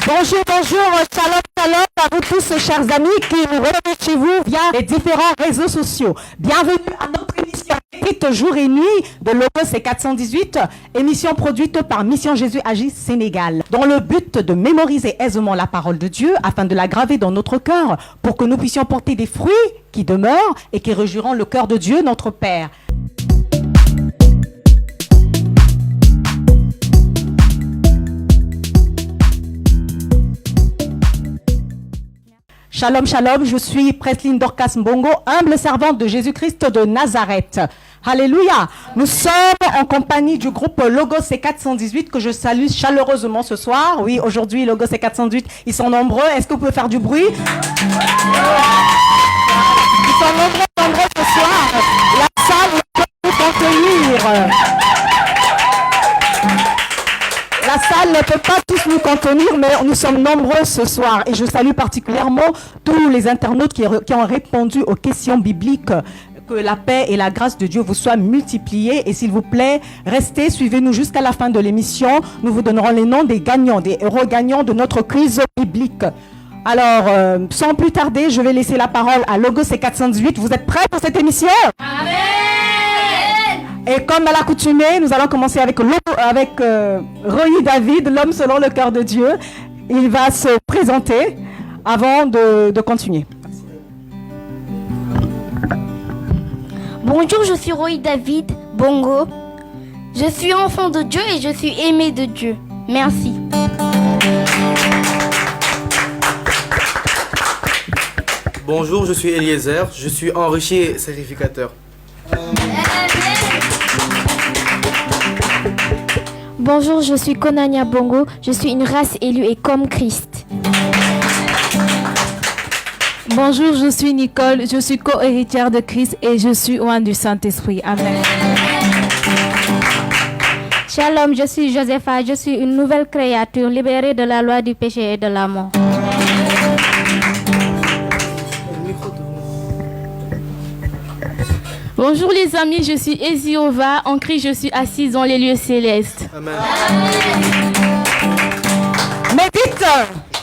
Bonjour, shalom, shalom à vous tous, chers amis qui nous retrouvent chez vous via les différents réseaux sociaux. Bienvenue à notre émission écrite jour et nuit de Logos 418, émission produite par Mission Jésus Agit Sénégal, dans le but de mémoriser aisément la parole de Dieu afin de la graver dans notre cœur pour que nous puissions porter des fruits qui demeurent et qui réjouiront le cœur de Dieu, notre Père. Shalom, shalom, je suis Presline Dorcas Mbongo, humble servante de Jésus-Christ de Nazareth. Alléluia. Nous sommes en compagnie du groupe Logos 418 que je salue chaleureusement ce soir. Oui, aujourd'hui, Logos 418, ils sont nombreux. Est-ce que vous pouvez faire du bruit? Ils sont nombreux ce soir. La salle ne peut plus contenir. La salle ne peut pas tous nous contenir, mais nous sommes nombreux ce soir. Et je salue particulièrement tous les internautes qui ont répondu aux questions bibliques. Que la paix et la grâce de Dieu vous soient multipliées. Et s'il vous plaît, restez, suivez-nous jusqu'à la fin de l'émission. Nous vous donnerons les noms des gagnants, des héros gagnants de notre quiz biblique. Alors, sans plus tarder, je vais laisser la parole à Logos 418. Vous êtes prêts pour cette émission? Amen! Et comme à l'accoutumée, nous allons commencer avec Roy David, l'homme selon le cœur de Dieu. Il va se présenter avant de continuer. Bonjour, je suis Roy David Bongo. Je suis enfant de Dieu et je suis aimé de Dieu. Merci. Bonjour, je suis Eliezer. Je suis enrichi et sacrificateur. Bonjour, je suis Konania Bongo, je suis une race élue et comme Christ. Bonjour, je suis Nicole, je suis co-héritière de Christ et je suis oint du Saint-Esprit. Amen. Shalom, je suis Josepha, je suis une nouvelle créature libérée de la loi du péché et de la mort. Bonjour les amis, je suis Eziova, en Christ je suis assise dans les lieux célestes. Amen. Médite.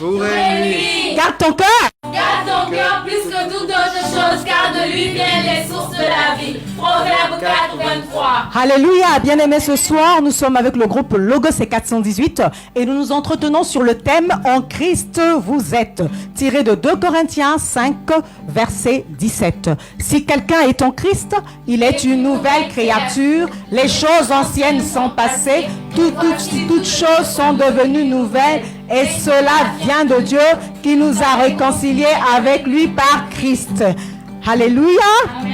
Jour et nuit. Garde ton cœur. Garde ton cœur plus que toute autre chose, car de lui viennent les sources de la vie. Proverbe 4, 23. Alléluia, bien-aimés, ce soir, nous sommes avec le groupe Logos 418 et nous nous entretenons sur le thème « En Christ vous êtes » tiré de 2 Corinthiens 5, verset 17. Si quelqu'un est en Christ, il est une nouvelle créature, les choses anciennes sont passées, toutes choses sont devenues nouvelles et cela vient de Dieu qui nous a réconciliés avec lui par Christ. Alléluia. Amen.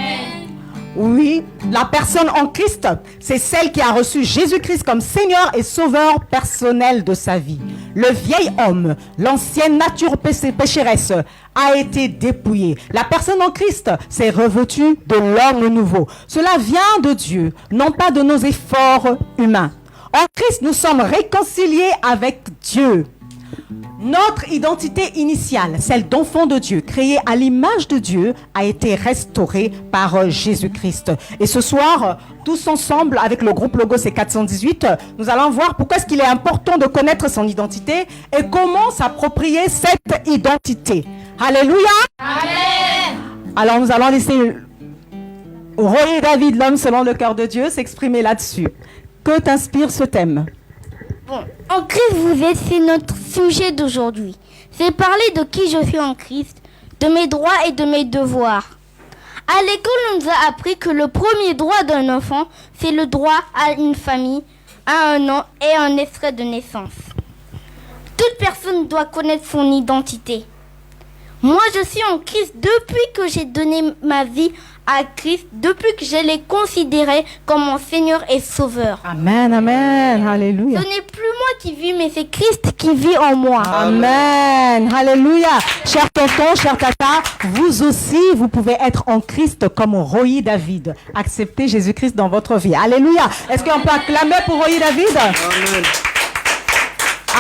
Oui, la personne en Christ, c'est celle qui a reçu Jésus-Christ comme Seigneur et Sauveur personnel de sa vie. Le vieil homme, l'ancienne nature pécheresse, a été dépouillée. La personne en Christ s'est revêtue de l'homme nouveau. Cela vient de Dieu, non pas de nos efforts humains. En Christ, nous sommes réconciliés avec Dieu. Notre identité initiale, celle d'enfant de Dieu, créée à l'image de Dieu, a été restaurée par Jésus-Christ. Et ce soir, tous ensemble, avec le groupe Logos 418, nous allons voir pourquoi est-ce qu'il est important de connaître son identité et comment s'approprier cette identité. Alléluia! Amen. Alors nous allons laisser Roy David, l'homme selon le cœur de Dieu, s'exprimer là-dessus. Que t'inspire ce thème? Bon, en Christ vous êtes, c'est notre sujet d'aujourd'hui. C'est parler de qui je suis en Christ, de mes droits et de mes devoirs. À l'école, on nous a appris que le premier droit d'un enfant, c'est le droit à une famille, à un nom et un extrait de naissance. Toute personne doit connaître son identité. Moi, je suis en Christ depuis que j'ai donné ma vie à Christ, depuis que je l'ai considéré comme mon Seigneur et Sauveur. Amen, amen, alléluia. Ce n'est plus moi qui vis, mais c'est Christ qui vit en moi. Amen, alléluia. Cher tonton, cher tata, vous aussi, vous pouvez être en Christ comme Roy David. Acceptez Jésus-Christ dans votre vie. Alléluia. Est-ce qu'on peut acclamer pour Roy David? Amen.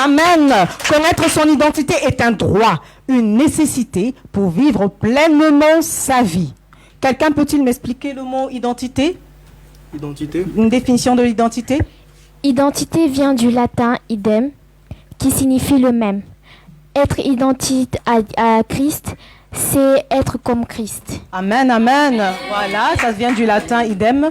Amen. Connaître son identité est un droit, une nécessité pour vivre pleinement sa vie. Quelqu'un peut-il m'expliquer le mot identité? Identité. Une définition de l'identité? Identité vient du latin idem, qui signifie le même. être identique à Christ, c'est être comme Christ. Amen, amen. Voilà, ça vient du latin idem.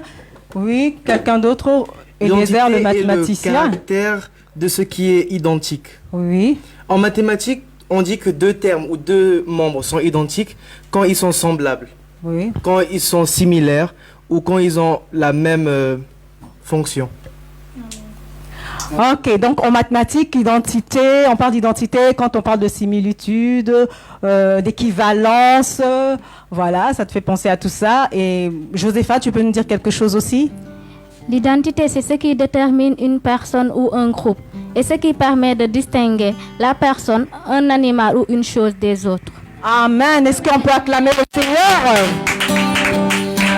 Oui, quelqu'un d'autre? Eliezer, le mathématicien. Le caractère de ce qui est identique. Oui. En mathématiques, on dit que deux termes ou deux membres sont identiques quand ils sont semblables, Oui. quand ils sont similaires ou quand ils ont la même fonction. Ok, donc en mathématiques, identité, on parle d'identité quand on parle de similitude, d'équivalence, voilà, ça te fait penser à tout ça. Et Josépha, tu peux nous dire quelque chose aussi? L'identité, c'est ce qui détermine une personne ou un groupe et ce qui permet de distinguer la personne, un animal ou une chose des autres. Amen. Est-ce qu'on peut acclamer le Seigneur?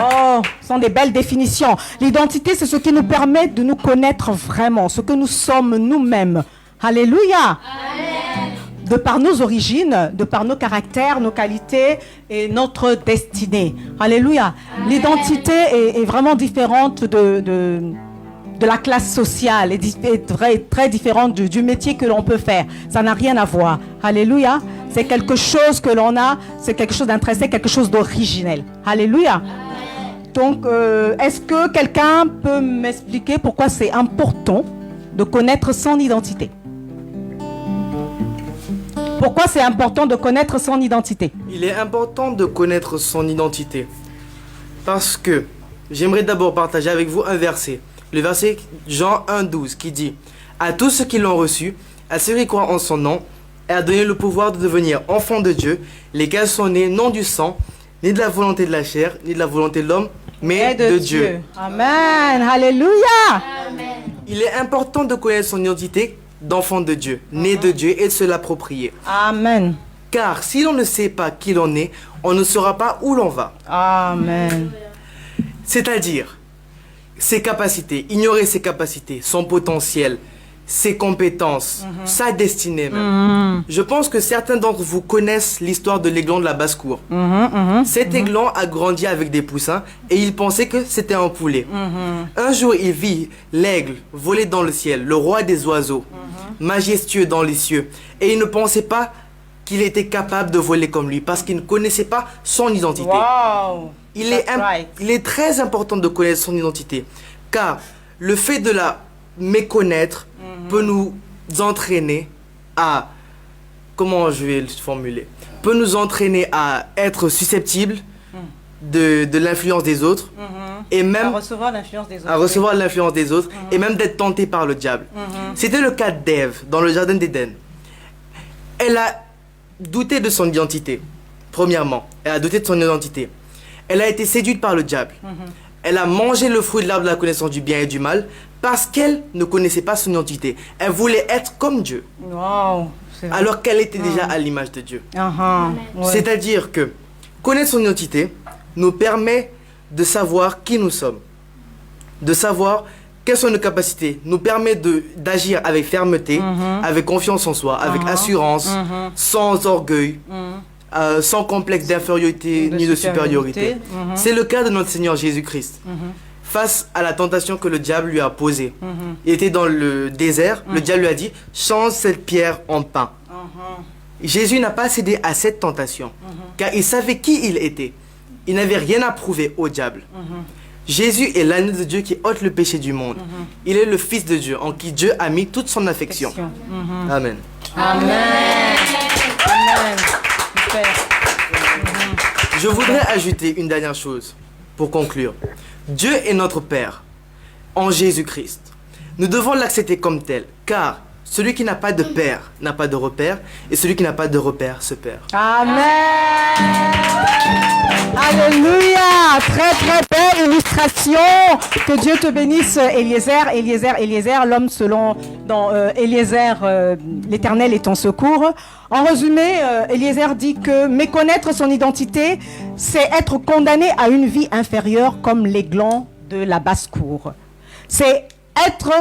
Oh, ce sont des belles définitions. L'identité, c'est ce qui nous permet de nous connaître vraiment, ce que nous sommes nous-mêmes. Alléluia. Amen. De par nos origines, de par nos caractères, nos qualités et notre destinée. Alléluia. L'identité est vraiment différente de la classe sociale, est très différente du métier que l'on peut faire. Ça n'a rien à voir. Alléluia. C'est quelque chose que l'on a, c'est quelque chose d'intrinsèque, quelque chose d'originel. Alléluia. Donc, est-ce que quelqu'un peut m'expliquer pourquoi c'est important de connaître son identité? Pourquoi c'est important de connaître son identité? Il est important de connaître son identité parce que j'aimerais d'abord partager avec vous un verset. Le verset Jean 1,12 qui dit « À tous ceux qui l'ont reçu, à ceux qui croient en son nom, et a donné le pouvoir de devenir enfants de Dieu, lesquels sont nés non du sang, ni de la volonté de la chair, ni de la volonté de l'homme, mais de Dieu. » Amen. Alléluia. Il est important de connaître son identité d'enfant de Dieu, né de Dieu et de se l'approprier. Amen. Car si l'on ne sait pas qui l'on est, on ne saura pas où l'on va. Amen. C'est-à-dire, ses capacités, ignorer ses capacités, son potentiel, ses compétences, sa destinée même. Je pense que certains d'entre vous connaissent l'histoire de l'aiglon de la basse-cour. Cet aiglon a grandi avec des poussins et il pensait que c'était un poulet. Un jour, il vit l'aigle voler dans le ciel, le roi des oiseaux, majestueux dans les cieux. Et il ne pensait pas qu'il était capable de voler comme lui parce qu'il ne connaissait pas son identité. Wow. Il est très important de connaître son identité, car le fait de la méconnaître peut nous entraîner à, comment je vais le formuler, peut nous entraîner à être susceptibles de l'influence des autres et même À recevoir l'influence des autres. à recevoir l'influence des autres et même d'être tenté par le diable. C'était le cas d'Ève dans le jardin d'Éden. Elle a douté de son identité, premièrement. Elle a douté de son identité. Elle a été séduite par le diable. Elle a mangé le fruit de l'arbre de la connaissance du bien et du mal parce qu'elle ne connaissait pas son identité. Elle voulait être comme Dieu, Wow. C'est vrai. alors qu'elle était déjà à l'image de Dieu. Ouais. C'est-à-dire que connaître son identité nous permet de savoir qui nous sommes, de savoir quelles sont nos capacités, nous permet d'agir avec fermeté, avec confiance en soi, avec assurance, sans orgueil, sans complexe d'infériorité ni de supériorité. C'est le cas de notre Seigneur Jésus-Christ. Face à la tentation que le diable lui a posée. Il était dans le désert, le diable lui a dit « Change cette pierre en pain ». Jésus n'a pas cédé à cette tentation, car il savait qui il était. Il n'avait rien à prouver au diable. Jésus est l'agneau de Dieu qui ôte le péché du monde. Il est le Fils de Dieu, en qui Dieu a mis toute son affection. Amen. Amen. Super. Je voudrais ajouter une dernière chose pour conclure. Dieu est notre Père en Jésus-Christ. Nous devons l'accepter comme tel, car celui qui n'a pas de père n'a pas de repère, et celui qui n'a pas de repère se perd. Amen. Alléluia. Très très belle illustration. Que Dieu te bénisse, Eliezer. Eliezer, l'homme selon dans Eliezer, l'Éternel est ton secours. En résumé, Eliezer dit que méconnaître son identité, c'est être condamné à une vie inférieure comme l'aiglon de la basse-cour. C'est être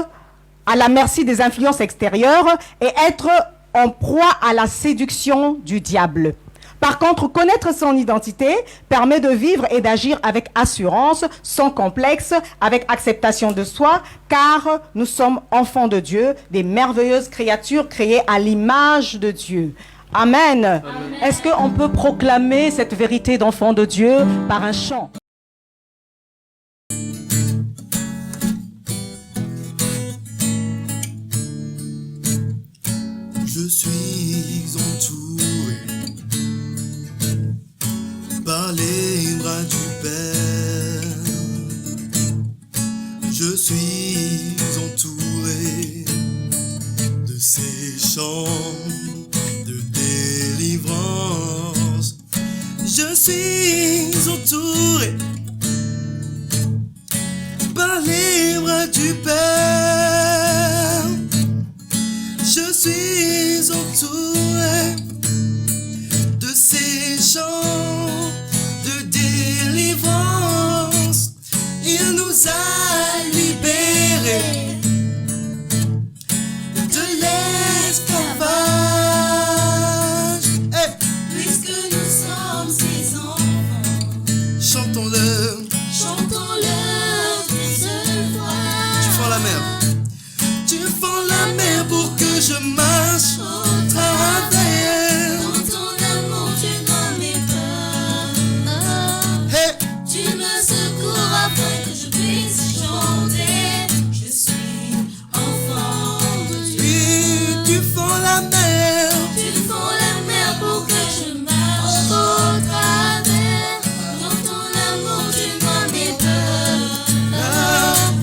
à la merci des influences extérieures et être en proie à la séduction du diable. Par contre, connaître son identité permet de vivre et d'agir avec assurance, sans complexe, avec acceptation de soi, car nous sommes enfants de Dieu, des merveilleuses créatures créées à l'image de Dieu. Amen. Est-ce qu'on peut proclamer cette vérité d'enfant de Dieu par un chant? Je suis entouré par les bras du Père. Je suis entouré de ces chants de délivrance. Je suis entouré par les bras du Père. Je suis entouré de ces chants de délivrance. Il nous a libérés de l'esclavage. Hey! Puisque nous sommes ses enfants, chantons-le, chantons-le d'une seule fois. Tu fends la mer, tu fends la mer pour que je marche au travers. Dans ton amour, tu n'as mes peurs. Hey! Tu me secours afin que je puisse chanter. Je suis enfant de Dieu. Oui, tu fends la mer. Tu fends la mer pour que je marche au travers. Dans ton amour, tu n'as mes peurs.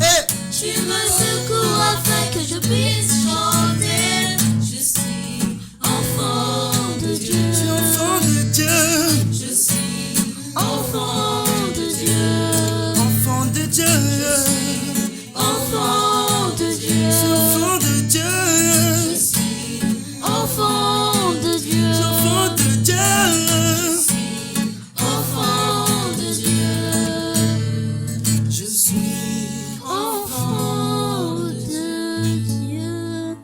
Hey! Tu me secours afin que je puisse chanter. Je suis enfant de Dieu. Je suis enfant de Dieu. Je suis enfant de Dieu. Enfant de Dieu. Enfant de Dieu. Je suis enfant de Dieu. Je suis enfant de Dieu. Enfant de Dieu. Enfant de Dieu. Je suis enfant de Dieu.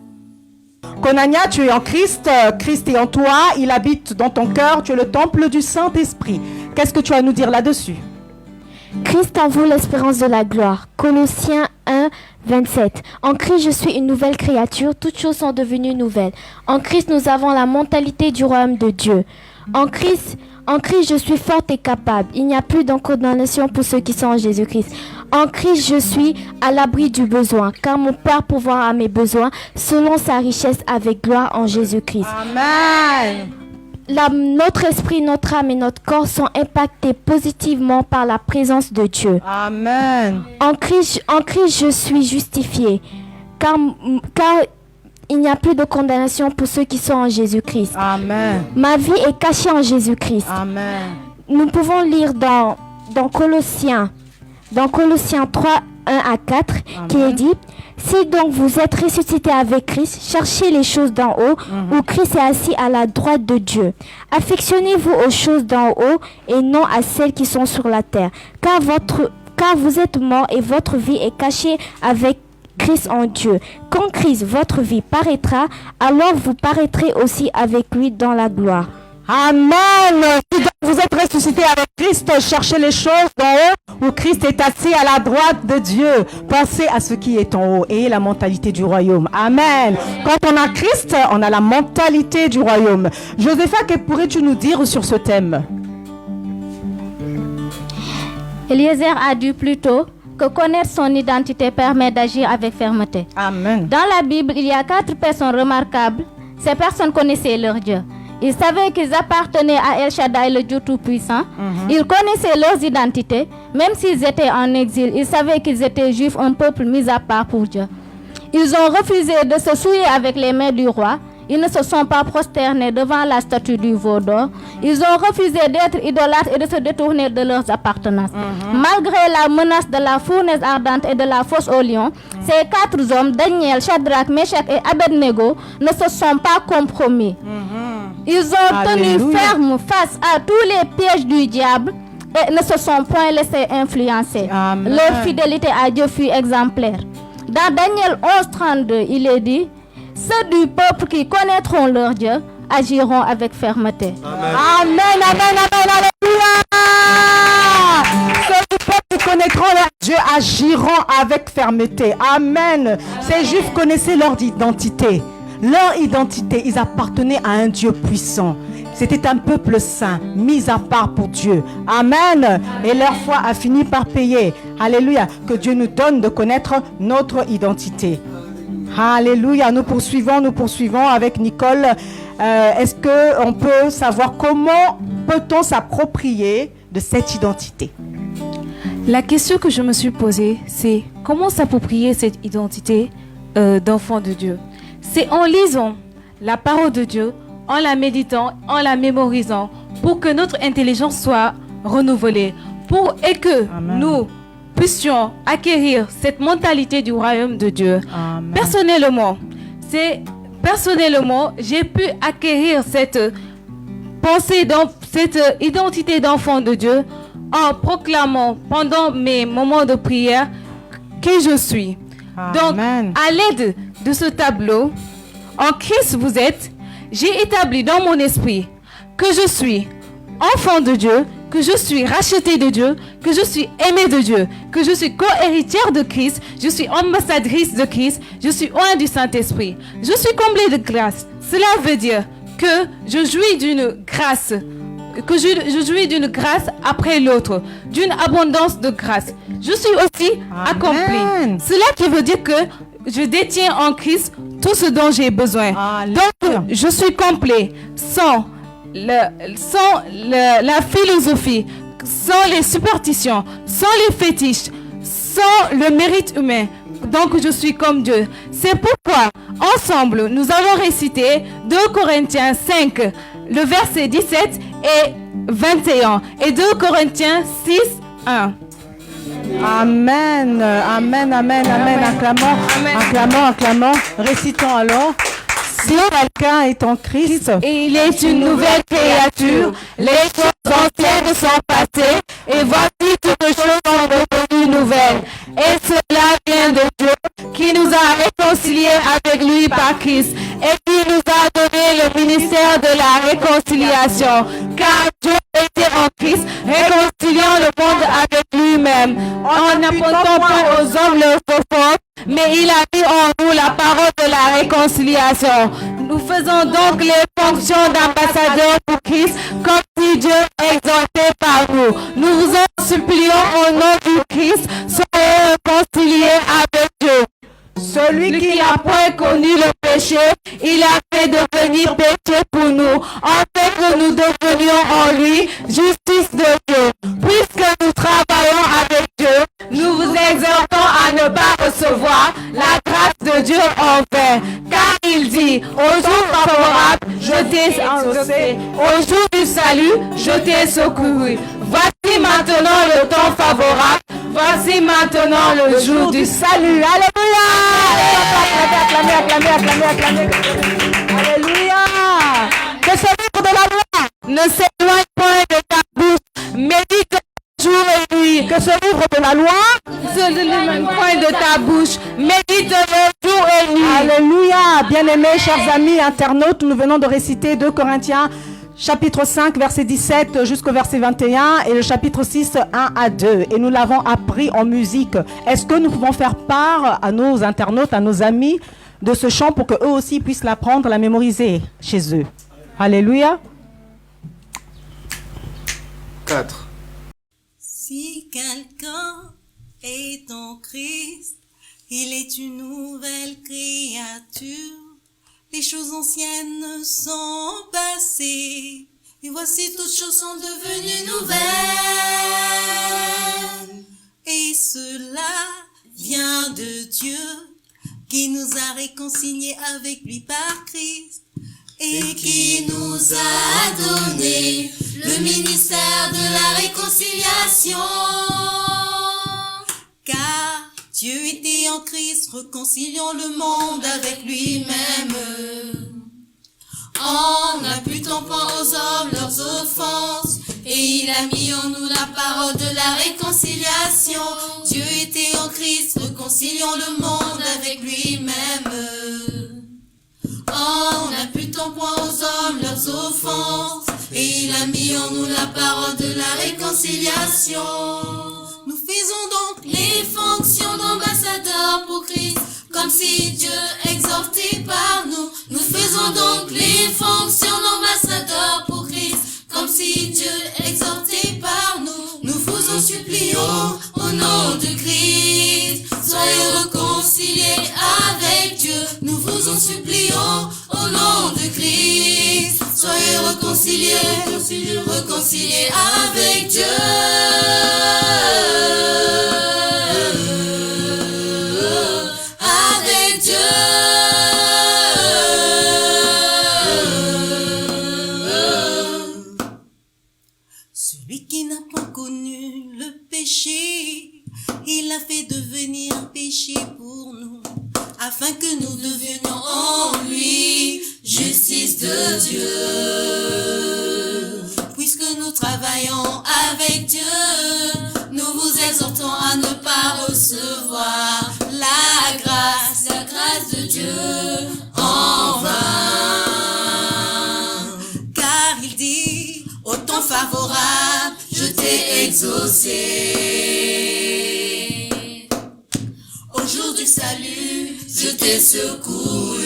Konania, tu es en Christ, Christ est en toi, il habite dans ton cœur, tu es le temple du Saint-Esprit. Qu'est-ce que tu as à nous dire là-dessus? Christ en vous l'espérance de la gloire. Colossiens 1, 27. En Christ, je suis une nouvelle créature. Toutes choses sont devenues nouvelles. En Christ, nous avons la mentalité du royaume de Dieu. En Christ, je suis forte et capable. Il n'y a plus de condamnation pour ceux qui sont en Jésus-Christ. En Christ, je suis à l'abri du besoin, car mon Père pourvoira à mes besoins selon sa richesse avec gloire en Jésus-Christ. Amen. Notre esprit, notre âme et notre corps sont impactés positivement par la présence de Dieu. Amen. En Christ, je suis justifié, car il n'y a plus de condamnation pour ceux qui sont en Jésus-Christ. Amen. Ma vie est cachée en Jésus-Christ. Amen. Nous pouvons lire dans Colossiens 3, 1 à 4, qui est dit: si donc vous êtes ressuscités avec Christ, cherchez les choses d'en haut, où Christ est assis à la droite de Dieu. Affectionnez-vous aux choses d'en haut et non à celles qui sont sur la terre. Car vous êtes morts et votre vie est cachée avec Christ en Dieu. Quand Christ, votre vie, paraîtra, alors vous paraîtrez aussi avec lui dans la gloire. Amen. Si donc vous êtes ressuscité avec Christ, cherchez les choses d'en haut où Christ est assis à la droite de Dieu. Pensez à ce qui est en haut et la mentalité du royaume. Amen. Quand on a Christ, on a la mentalité du royaume. Josepha, que pourrais-tu nous dire sur ce thème? Eliezer a dit plus tôt que connaître son identité permet d'agir avec fermeté. Amen. Dans la Bible, il y a 4 personnes remarquables. Ces personnes connaissaient leur Dieu. Ils savaient qu'ils appartenaient à El Shaddai, le Dieu Tout-Puissant. Ils connaissaient leurs identités. Même s'ils étaient en exil, ils savaient qu'ils étaient juifs, un peuple mis à part pour Dieu. Ils ont refusé de se souiller avec les mains du roi. Ils ne se sont pas prosternés devant la statue du veau d'or. Ils ont refusé d'être idolâtres et de se détourner de leurs appartenances. Malgré la menace de la fournaise ardente et de la fosse au lion, ces 4 hommes, Daniel, Shadrach, Meshach et Abednego, ne se sont pas compromis. Ils ont tenu ferme face à tous les pièges du diable et ne se sont point laissés influencer. Amen. Leur fidélité à Dieu fut exemplaire. Dans Daniel 11:32, il est dit: ceux du peuple qui connaîtront leur Dieu agiront avec fermeté. Amen, amen, amen, alléluia. Ceux du peuple qui connaîtront leur Dieu agiront avec fermeté. Amen. Ces Juifs connaissaient leur identité. Leur identité, ils appartenaient à un Dieu puissant. C'était un peuple saint, mis à part pour Dieu. Amen. Et leur foi a fini par payer. Alléluia. Que Dieu nous donne de connaître notre identité. Alléluia. Nous poursuivons avec Nicole. Est-ce qu'on peut savoir comment peut-on s'approprier de cette identité? La question que je me suis posée, c'est comment s'approprier cette identité d'enfant de Dieu? C'est en lisant la parole de Dieu, en la méditant, en la mémorisant, pour que notre intelligence soit renouvelée, et que Amen. nous puissions acquérir cette mentalité du royaume de Dieu. Amen. Personnellement, j'ai pu acquérir cette pensée, cette identité d'enfant de Dieu en proclamant pendant mes moments de prière qui je suis. Amen. Donc, à l'aide de ce tableau, en Christ vous êtes, j'ai établi dans mon esprit que je suis enfant de Dieu, que je suis racheté de Dieu, que je suis aimé de Dieu, que je suis co-héritière de Christ, je suis ambassadrice de Christ, je suis oint du Saint-Esprit. Je suis comblée de grâce. Cela veut dire que je jouis d'une grâce, après l'autre, d'une abondance de grâce. Je suis aussi accomplie. Cela qui veut dire que je détiens en Christ tout ce dont j'ai besoin. Donc, je suis complet sans la philosophie, sans les superstitions, sans les fétiches, sans le mérite humain. Donc, je suis comme Dieu. C'est pourquoi, ensemble, nous allons réciter 2 Corinthiens 5, le verset 17 et 21, et 2 Corinthiens 6, 1. Amen, amen, amen, amen. Acclamons. Récitons alors. Si quelqu'un est en Christ, il est une nouvelle créature. Les choses anciennes sont passées et voici toutes choses sont devenues nouvelles. Et cela vient de Dieu qui nous a réconciliés avec lui par Christ et qui nous a donné le ministère de la réconciliation. Car Dieu était en Christ, réconciliant le monde avec lui-même, en n'apportant pas aux hommes leurs fautes, mais il a mis en nous la parole de la réconciliation. Nous faisons donc les fonctions d'ambassadeurs pour Christ, comme si Dieu exaltait par nous. Nous vous en supplions au nom du Christ, soyez réconciliés avec Dieu. Celui qui n'a point connu le péché, il a fait devenir péché pour nous, afin que nous devenions en lui justice de Dieu. Puisque nous travaillons avec Dieu, nous vous exhortons à ne pas recevoir la grâce de Dieu en vain. Car il dit, au jour favorable, je t'ai exaucé, au jour du salut, je t'ai secouru. Voici maintenant le temps favorable, voici maintenant le jour du salut. Alléluia! Acclamez. Alléluia. Que ce livre de la loi ne s'éloigne point de ta bouche, médite jour et nuit. Que ce livre de la loi ne s'éloigne point de ta bouche, médite jour et nuit. Alléluia. Bien-aimés, chers amis internautes, nous venons de réciter 2 Corinthiens chapitre 5, verset 17 jusqu'au verset 21 et le chapitre 6, 1 à 2. Et nous l'avons appris en musique. Est-ce que nous pouvons faire part à nos internautes, à nos amis de ce chant pour qu'eux aussi puissent l'apprendre, la mémoriser chez eux? Alléluia. 4. Si quelqu'un est en Christ, il est une nouvelle créature. Les choses anciennes sont passées, et voici toutes choses sont devenues nouvelles. Et cela vient de Dieu, qui nous a réconciliés avec lui par Christ, et qui nous a donné le ministère de la réconciliation. Car Dieu était en Christ, réconciliant le monde avec lui-même, en n'imputant point aux hommes leurs offenses, et il a mis en nous la parole de la réconciliation. Dieu était en Christ, réconciliant le monde avec lui-même, en n'imputant point aux hommes leurs offenses, et il a mis en nous la parole de la réconciliation. Nous faisons donc les fonctions d'ambassadeurs pour Christ, comme si Dieu exhortait par nous. Nous Prenons donc les fonctions d'ambassadeurs pour Christ, comme si Dieu exhortait par nous. Nous vous en supplions au nom de Christ. Soyez réconciliés avec Dieu. Nous vous en supplions au nom de Christ. Soyez réconciliés, réconciliés avec Dieu. Avec Dieu. Celui qui n'a pas connu le péché, il a fait devenir péché pour nous, afin que nous devenions en lui justice de Dieu. Puisque nous travaillons avec Dieu, nous vous exhortons à ne pas recevoir la grâce de Dieu en vain. Car il dit, au temps favorable, je t'ai exaucé. Au jour du salut, je t'ai secouru.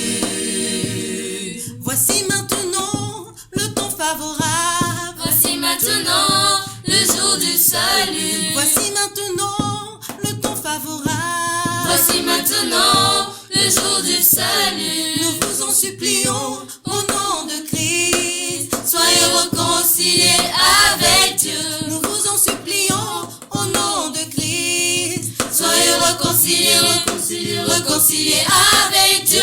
Voici maintenant le temps favorable. Voici maintenant le jour du salut. Voici maintenant le temps favorable. Voici maintenant le jour du salut. Nous vous en supplions au nom de Christ. Soyez réconciliés avec Dieu. Nous vous en supplions au nom de Christ. Soyez réconciliés, réconciliés avec Dieu.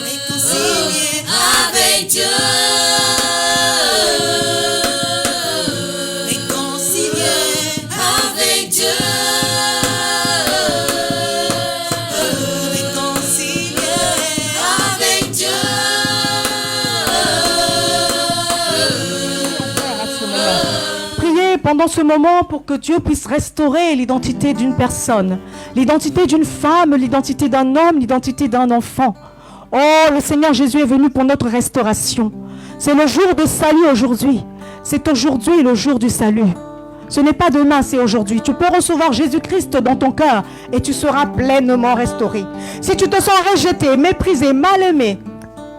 Réconciliés avec Dieu. Réconciliés avec Dieu. Réconciliés avec Dieu. Priez pendant ce moment pour que Dieu puisse restaurer l'identité d'une personne, l'identité d'une femme, l'identité d'un homme, l'identité d'un enfant. Oh, le Seigneur Jésus est venu pour notre restauration. C'est le jour de salut aujourd'hui. C'est aujourd'hui le jour du salut. Ce n'est pas demain, c'est aujourd'hui. Tu peux recevoir Jésus-Christ dans ton cœur et tu seras pleinement restauré. Si tu te sens rejeté, méprisé, mal aimé,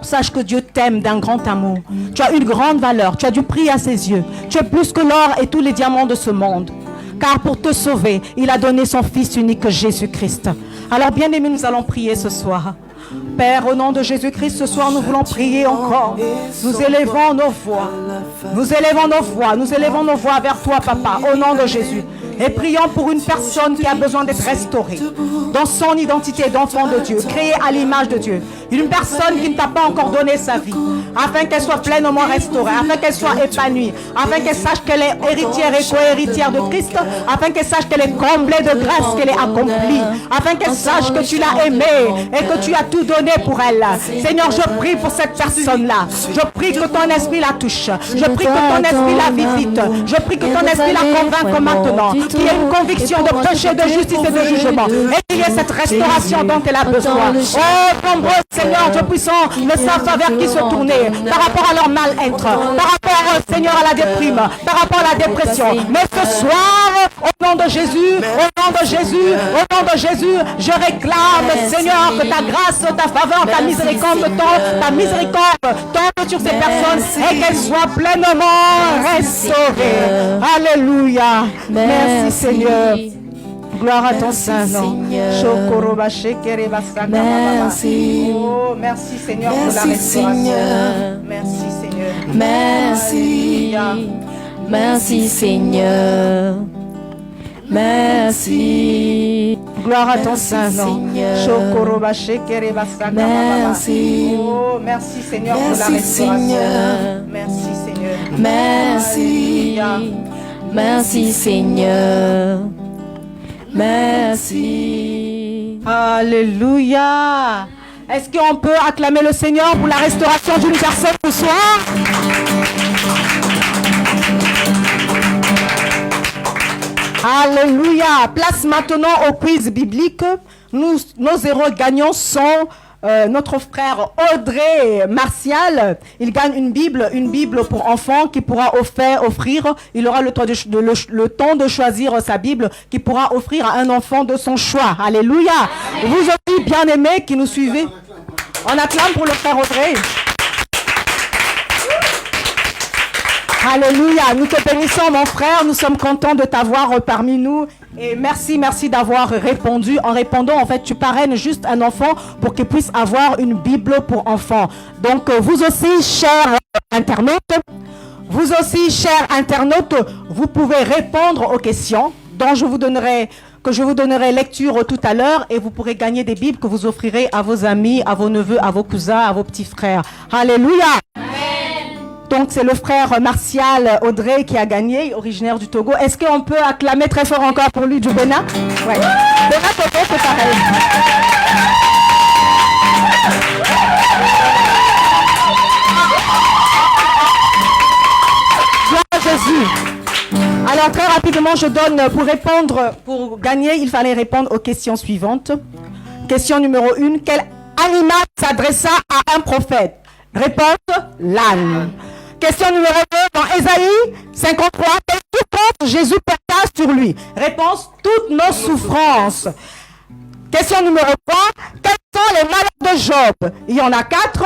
sache que Dieu t'aime d'un grand amour. Tu as une grande valeur, tu as du prix à ses yeux. Tu es plus que l'or et tous les diamants de ce monde. Car pour te sauver, il a donné son Fils unique Jésus-Christ. Alors bien aimés, nous allons prier ce soir. Père, au nom de Jésus-Christ, ce soir, nous voulons prier encore. Nous élevons nos voix. Nous élevons nos voix. Nous élevons nos voix vers toi, Papa, au nom de Jésus. Et prions pour une personne qui a besoin d'être restaurée dans son identité d'enfant de Dieu, créée à l'image de Dieu. Une personne qui ne t'a pas encore donné sa vie, afin qu'elle soit pleinement restaurée, afin qu'elle soit épanouie, afin qu'elle sache qu'elle est héritière et co-héritière de Christ, afin qu'elle sache qu'elle est comblée de grâce, qu'elle est accomplie, afin qu'elle sache que tu l'as aimée et que tu as tout donné pour elle. Seigneur, je prie pour cette personne-là. Je prie que ton esprit la touche. Je prie que ton esprit la visite. Je prie que ton esprit la convainque maintenant. Qu'il y ait une conviction de péché, de justice et de jugement. Et qu'il y ait cette restauration dont elle a besoin. Oh, nombreux Seigneur, Dieu puissant, ne savent pas vers qui se tourner par rapport à leur mal-être, par rapport, Seigneur, à la déprime, par rapport à la dépression. Mais ce soir, au nom de Jésus, au nom de Jésus, au nom de Jésus, je réclame, Seigneur, que ta grâce, ta faveur, ta miséricorde tombe sur ces personnes et qu'elles soient pleinement restaurées. Alléluia. Merci Seigneur. Gloire à ton Saint-Nom. Merci. Oh, merci Seigneur pour la restauration. Merci Seigneur. Merci. Merci Seigneur. Merci. Gloire à ton Saint-Nom. Merci. Oh, merci Seigneur pour la restauration. Merci Seigneur. Merci. Merci Seigneur. Merci. Alléluia. Est-ce qu'on peut acclamer le Seigneur pour la restauration d'une personne ce soir? Alléluia. Place maintenant au quiz biblique. Nos héros gagnants sont notre frère Audrey Martial, il gagne une Bible pour enfants qui pourra offrir. Il aura le temps de choisir sa Bible qu'il pourra offrir à un enfant de son choix. Alléluia. Vous aussi, bien-aimés qui nous suivez, on acclame pour le frère Audrey. Alléluia, nous te bénissons mon frère, nous sommes contents de t'avoir parmi nous et merci d'avoir répondu. En répondant, en fait, tu parraines juste un enfant pour qu'il puisse avoir une Bible pour enfants. Donc vous aussi, chers internautes, vous pouvez répondre aux questions dont je vous donnerai lecture tout à l'heure et vous pourrez gagner des Bibles que vous offrirez à vos amis, à vos neveux, à vos cousins, à vos petits frères. Alléluia. Donc, c'est le frère Martial Audrey qui a gagné, originaire du Togo. Est-ce qu'on peut acclamer très fort encore pour lui du Bénin? Oui. Bénin, Togo, c'est pareil. Gloire à Jésus. Alors, très rapidement, je donne pour gagner, il fallait répondre aux questions suivantes. Question numéro 1. Quel animal s'adressa à un prophète? Réponse, l'âne. Question numéro 2, dans Ésaïe 53, quelle souffrance Jésus porta sur lui? Réponse, toutes nos souffrances. Question numéro 3, quels sont les malheurs de Job? Il y en a 4.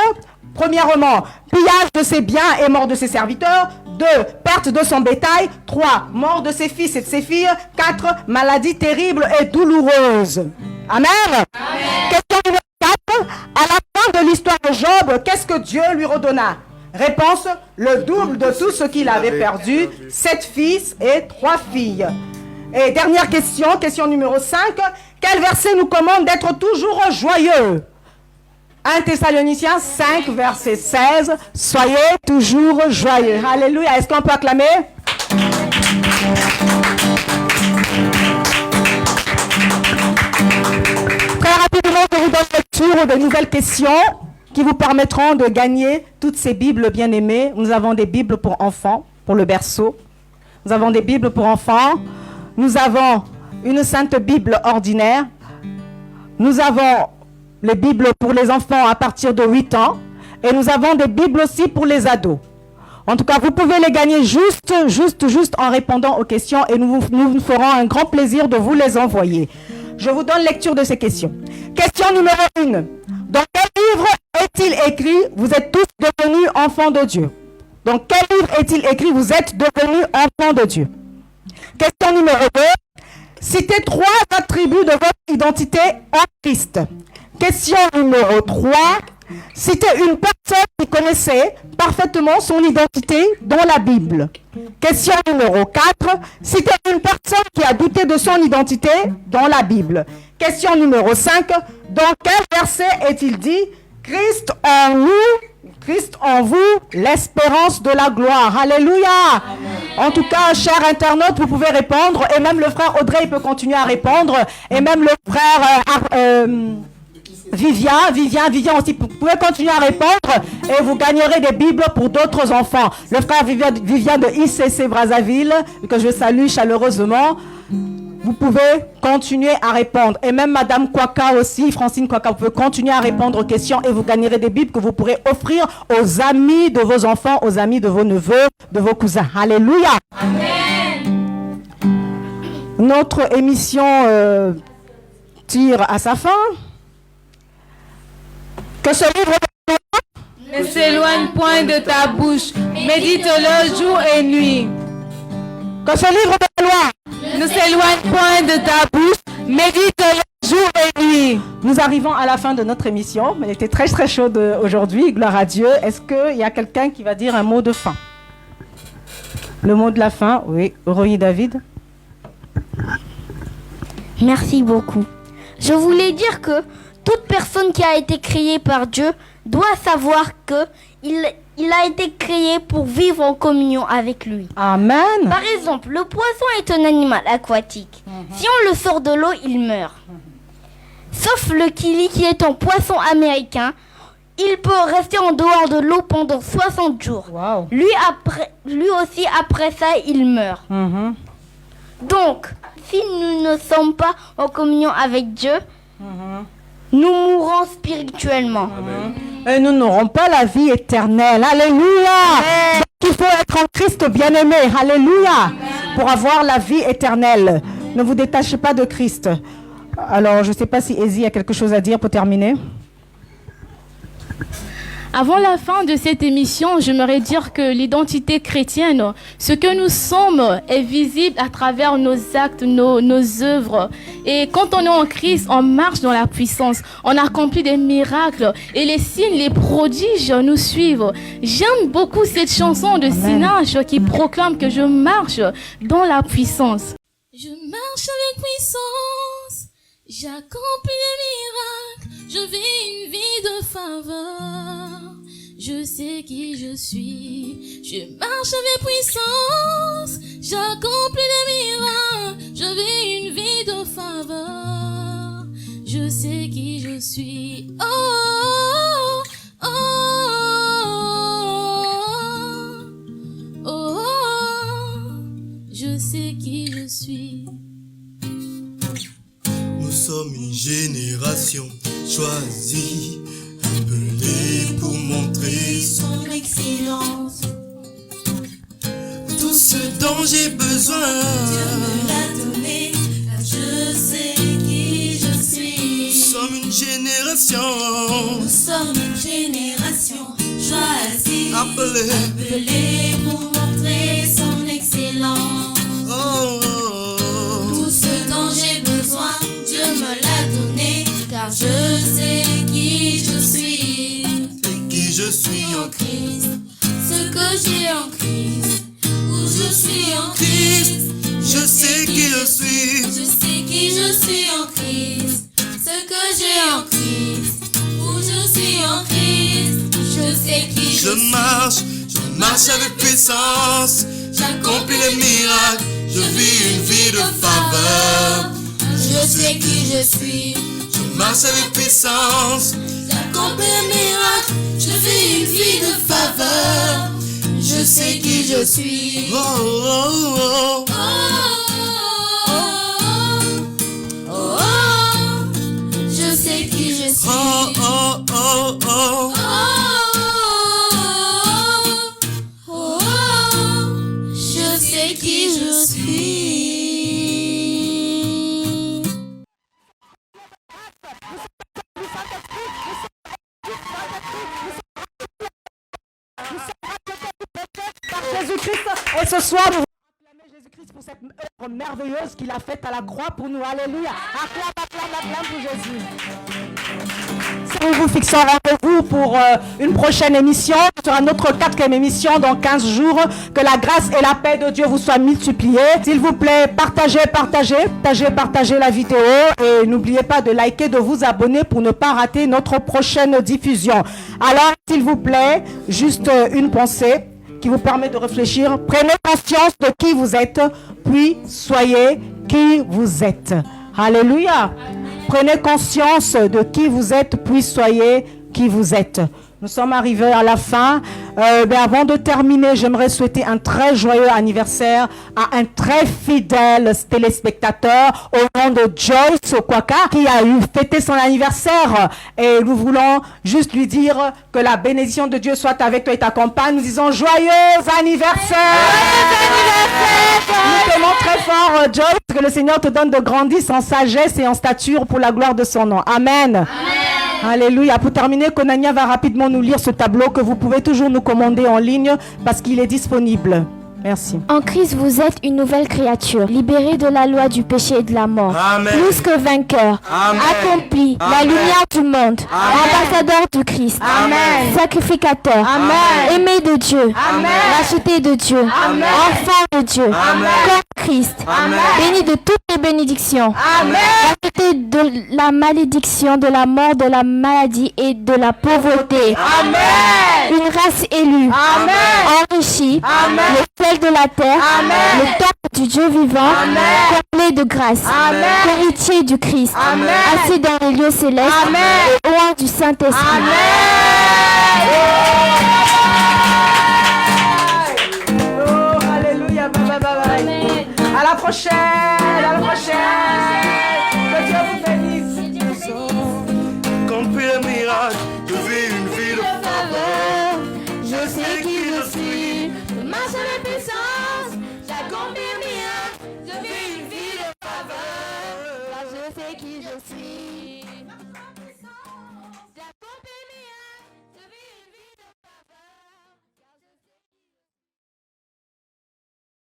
Premièrement, pillage de ses biens et mort de ses serviteurs. 2, perte de son bétail. 3, mort de ses fils et de ses filles. 4, maladie terrible et douloureuse. Amen. Question numéro 4, à la fin de l'histoire de Job, qu'est-ce que Dieu lui redonna? Réponse, le double de tout ce qu'il avait perdu, 7 fils et 3 filles. Et dernière question, question numéro 5. Quel verset nous commande d'être toujours joyeux? 1 Thessaloniciens 5, verset 16. Soyez toujours joyeux. Alléluia. Est-ce qu'on peut acclamer? Très rapidement, je vous donne lecture de nouvelles questions qui vous permettront de gagner toutes ces Bibles bien-aimées. Nous avons des Bibles pour enfants, pour le berceau. Nous avons des Bibles pour enfants. Nous avons une Sainte Bible ordinaire. Nous avons les Bibles pour les enfants à partir de 8 ans. Et nous avons des Bibles aussi pour les ados. En tout cas, vous pouvez les gagner juste en répondant aux questions et nous vous ferons un grand plaisir de vous les envoyer. Je vous donne lecture de ces questions. Question numéro 1. Dans quel livre est-il écrit « Vous êtes tous devenus enfants de Dieu » Dans quel livre est-il écrit « Vous êtes devenus enfants de Dieu » Question numéro 2. Citez 3 attributs de votre identité en Christ. Question numéro 3. Citez une personne qui connaissait parfaitement son identité dans la Bible. Question numéro 4. Citez une personne qui a douté de son identité dans la Bible. Question numéro 5. Dans quel verset est-il dit « Christ en nous, Christ en vous, l'espérance de la gloire ». Alléluia. En tout cas, chers internautes, vous pouvez répondre. Et même le frère Audrey peut continuer à répondre. Et même le frère Vivien aussi, vous pouvez continuer à répondre et vous gagnerez des Bibles pour d'autres enfants. Le frère Vivien de ICC Brazzaville, que je salue chaleureusement, vous pouvez continuer à répondre. Et même Madame Kwaka aussi, Francine Kwaka, vous pouvez continuer à répondre aux questions et vous gagnerez des Bibles que vous pourrez offrir aux amis de vos enfants, aux amis de vos neveux, de vos cousins. Alléluia. Amen. Notre émission tire à sa fin. Que ce livre ne s'éloigne point de ta bouche, médite-le jour et nuit. Que ce livre de loi ne s'éloigne point de ta bouche, médite-le jour et nuit. Nous arrivons à la fin de notre émission. Elle était très très chaude aujourd'hui, gloire à Dieu. Est-ce qu'il y a quelqu'un qui va dire un mot de fin? Le mot de la fin, oui. Roy David. Merci beaucoup. Je voulais dire que toute personne qui a été créée par Dieu doit savoir qu'il a été créé pour vivre en communion avec lui. Amen. Par exemple, le poisson est un animal aquatique. Si on le sort de l'eau, il meurt. Sauf le kili qui est un poisson américain. Il peut rester en dehors de l'eau pendant 60 jours. Wow. Lui aussi, après ça, il meurt. Donc, si nous ne sommes pas en communion avec Dieu, nous mourrons grand spirituellement. Et nous n'aurons pas la vie éternelle. Alléluia. Donc, il faut être en Christ bien-aimé. Alléluia. Pour avoir la vie éternelle. Ne vous détachez pas de Christ. Alors, je ne sais pas si Ezie a quelque chose à dire pour terminer. Avant la fin de cette émission, j'aimerais dire que l'identité chrétienne, ce que nous sommes, est visible à travers nos actes, nos œuvres. Et quand on est en Christ, on marche dans la puissance, on accomplit des miracles et les signes, les prodiges nous suivent. J'aime beaucoup cette chanson de Sinach qui proclame que je marche dans la puissance. Je marche avec puissance, j'accomplis des miracles, je vis une vie de faveur. Je sais qui je suis, je marche avec puissance, j'accomplis des miracles, je vis une vie de faveur. Je sais qui je suis, oh, oh, oh, oh, oh. Je sais qui je suis. Nous sommes une génération choisie, appelée pour montrer son excellence. Tout ce dont j'ai besoin, Dieu me l'a donné, car je sais qui je suis. Nous sommes une génération choisie, appelée pour montrer son excellence. Oh, oh, oh. Tout ce dont j'ai besoin, Dieu me l'a donné, car je sais qui je suis. Et qui je suis en Christ, ce que j'ai en Christ, où je suis en Christ. Je sais qui je suis, je sais qui je suis en Christ, ce que j'ai en Christ, où je suis en Christ. Je sais qui je suis. Je marche avec puissance, j'accomplis les miracles, je vis une vie de faveur. Je sais qui je suis, je marche avec puissance, j'accomplis les miracles, je vis une vie de faveur. Je sais qui je suis. Oh, oh, oh, oh. Oh, oh, oh. Je sais qui je suis. Oh, oh, oh, oh. Oh, oh. Je sais qui je suis. Jésus-Christ, et ce soir nous acclamer Jésus-Christ pour cette œuvre merveilleuse qu'il a faite à la croix pour nous. Alléluia. Acclame pour Jésus. Nous vous fixons rendez-vous pour une prochaine émission. Ce sera notre 4e émission dans 15 jours. Que la grâce et la paix de Dieu vous soient multipliées. S'il vous plaît, partagez la vidéo et n'oubliez pas de liker, de vous abonner pour ne pas rater notre prochaine diffusion. Alors, s'il vous plaît, juste une pensée qui vous permet de réfléchir. Prenez conscience de qui vous êtes, puis soyez qui vous êtes. Alléluia. Prenez conscience de qui vous êtes, puis soyez qui vous êtes. Nous sommes arrivés à la fin. Avant de terminer, j'aimerais souhaiter un très joyeux anniversaire à un très fidèle téléspectateur au nom de Joyce Okwaka qui a fêté son anniversaire. Et nous voulons juste lui dire que la bénédiction de Dieu soit avec toi et t'accompagne. Nous disons joyeux anniversaire! Nous t'aimons très fort, Joyce, que le Seigneur te donne de grandir en sagesse et en stature pour la gloire de son nom. Amen. Amen. Alléluia. Pour terminer, Konania va rapidement nous lire ce tableau que vous pouvez toujours nous commander en ligne parce qu'il est disponible. Merci. En Christ, vous êtes une nouvelle créature, libérée de la loi du péché et de la mort. Amen. Plus que vainqueur, accompli, la lumière du monde, ambassadeur du Christ, sacrificateur, aimé de Dieu, racheté de Dieu, enfant de Dieu, comme Christ, béni de toutes les bénédictions, racheté de la malédiction, de la mort, de la maladie et de la pauvreté. Une race élue, enrichie, le sel de la terre, le temple du Dieu vivant, comblé de grâce, héritier du Christ, assis dans les lieux célestes, et loin du Saint-Esprit. Oh, alléluia. Bye, bye, bye. À la prochaine.